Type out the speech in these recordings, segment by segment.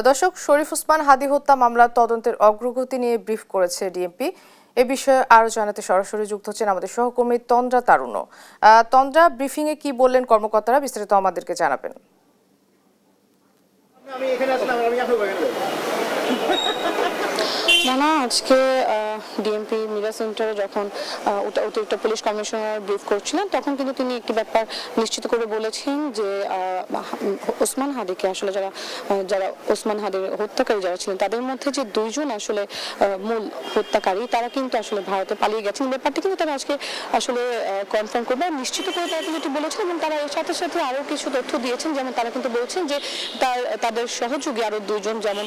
দর্শক, শরীফ ওসমান হাদী হত্যা মামলার তদন্তের অগ্রগতি নিয়ে ব্রিফ করেছে ডিএমপি। এ বিষয়ে আরো জানাতে সরাসরি যুক্ত হচ্ছেন আমাদের সহকর্মী তন্দ্রা তারুণ্য। তন্দ্রা, ব্রিফিং এ কি বললেন কর্মকর্তারা, বিস্তারিত আমাদেরকে জানাবেন। না, আজকে ডিএমপি মিডিয়া সেন্টারে যখন অতিরিক্ত পুলিশ কমিশনার ব্রিফ করছিলেন তখন কিন্তু তিনি একটি ব্যাপার নিশ্চিত করে বলেছেন যে ওসমান হাদীকে আসলে যারা ওসমান হাদীর হত্যাকারী যারা ছিলেন তাদের মধ্যে যে দুইজন আসলে মূল হত্যাকারী তারা কিন্তু আসলে ভারতে পালিয়ে গেছেন। ব্যাপারটি কিন্তু তারা আজকে আসলে কনফার্ম করবে, নিশ্চিত করে তারা কিন্তু এটি বলেছেন এবং তারা এর সাথে সাথে আরও কিছু তথ্য দিয়েছেন। যেমন তারা কিন্তু বলছেন যে তাদের সহযোগী আরও দুইজন, যেমন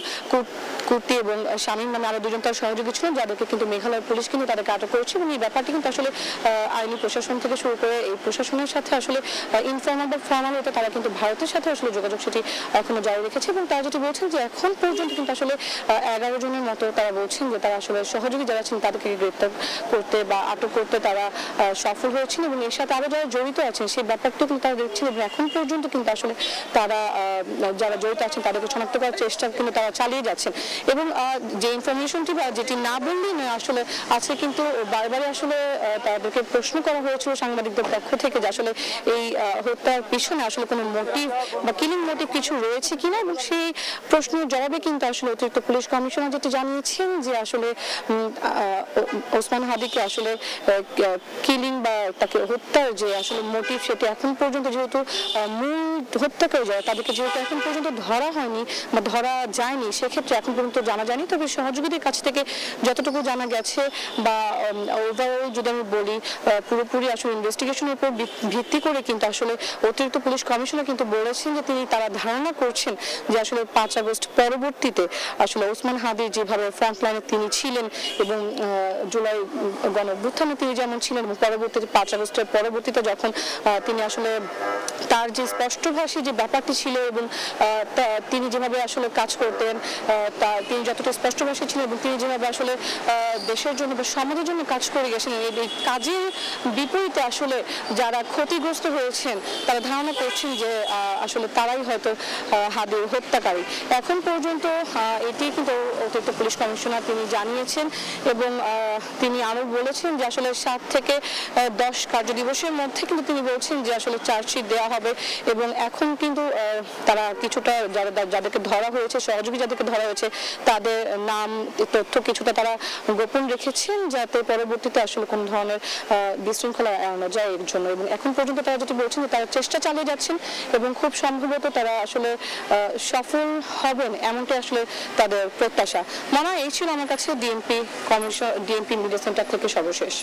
কুর্তি এবং শামীম নামে আরো দুজন তার সহযোগী ছিলেন, যাদেরকে কিন্তু মেঘালয় পুলিশ কিন্তু তাদেরকে আটক করেছে। এবং এই ব্যাপারটি কিন্তু আসলে আইনি প্রশাসন থেকে শুরু করে এই প্রশাসনের সাথে আসলে ইনফর্মাল বা ফর্মাল হতে তারা কিন্তু ভারতের সাথে আসলে যোগাযোগ সেটি এখনো জারি রেখেছে। এবং তারা যেটি বলছেন যে এখন পর্যন্ত কিন্তু আসলে 11 জনের মতো তারা বলছেন যে তারা আসলে সহযোগী যারা ছিলেন তাদেরকে গ্রেপ্তার করতে বা আটক করতে তারা সফল হয়েছেন এবং এর সাথে আরো যারা জড়িত আছেন সেই ব্যাপারটিও কিন্তু তারা দেখছেন। এবং এখন পর্যন্ত কিন্তু আসলে তারা যারা জড়িত আছেন তাদেরকে শনাক্ত করার চেষ্টা কিন্তু তারা চালিয়ে যাচ্ছেন। এবং যে ইনফরমেশনটি বা যেটি না বললেই নয় আসলে আছে, কিন্তু বারবারই আসলে তাদেরকে প্রশ্ন করা হয়েছিল সাংবাদিকদের পক্ষ থেকে যে আসলে এই হত্যার পিছনে আসলে কোনো মোটিভ বা কিলিং মোটিভ কিছু রয়েছে কিনা। এবং সেই প্রশ্নের জবাবে কিন্তু আসলে অতিরিক্ত পুলিশ কমিশনার যেটি জানিয়েছেন যে আসলে ওসমান হাদীকে আসলে কিলিং বা তাকে হত্যার যে আসলে মোটিভ সেটি এখন পর্যন্ত যেহেতু মূল হত্যাকারী যারা তাদেরকে যেহেতু এখন পর্যন্ত ধরা হয়নি বা ধরা যায়নি, সেক্ষেত্রে এখন পর্যন্ত জানা যায়নি। তবে সহযোগীদের কাছ থেকে যতটুকু জানা গেছে বা ওভারঅল যদি আমি বলি পুরোপুরি আসলে ইনভেস্টিগেশনের উপর ভিত্তি করে কিন্তু আসলে অতিরিক্ত পুলিশ কমিশনার কিন্তু বলেছেন যে তারা ধারণা করছেন যে আসলে 5 আগস্ট পরবর্তীতে আসলে ওসমান হাদী যেভাবে ফ্রন্টলাইনে তিনি ছিলেন এবং জুলাই গণঅভ্যুত্থানে তিনি যেমন ছিলেন এবং পরবর্তীতে 5 আগস্টের পরবর্তীতে যখন তিনি আসলে তার যে স্পষ্টভাষী যে ব্যাপারটি ছিল এবং তিনি যেভাবে আসলে কাজ করতেন, তিনি যতটা স্পষ্টভাষী ছিলেন এবং তিনি যেভাবে আসলে দেশের জন্য বা সমাজের জন্য কাজ করে গেছেন, এই কাজের বিপরীতে আসলে যারা ক্ষতিগ্রস্ত হয়েছেন তারা ধারণা করছেন যে আসলে তারাই হয়তো হাদীর হত্যাকারী। এখন পর্যন্ত এটি কিন্তু অতিরিক্ত পুলিশ কমিশনার তিনি জানিয়েছেন এবং তিনি আরও বলেছেন যে আসলে 7 থেকে 10 কার্যদিবসের মধ্যে কিন্তু তিনি বলছেন যে আসলে চার্জশিট দেওয়া হবে। এবং এখন কিন্তু তারা কিছুটা যাদেরকে ধরা হয়েছে, সহযোগী যাদেরকে ধরা হয়েছে তাদের নাম তথ্য কিছুটা তারা গোপন রেখেছেন যাতে পরবর্তীতে আসলে কোন ধরনের বিশৃঙ্খলা এড়ানো যায় এর জন্য। এবং এখন পর্যন্ত তারা যেটি বলছেন যে তারা চেষ্টা চালিয়ে যাচ্ছেন এবং খুব সম্ভবত তারা আসলে সফল হবেন এমনটাই আসলে তাদের প্রত্যাশা। মনে হয় এই ছিল আমার কাছে ডিএমপি মিডিয়া সেন্টার থেকে সর্বশেষ।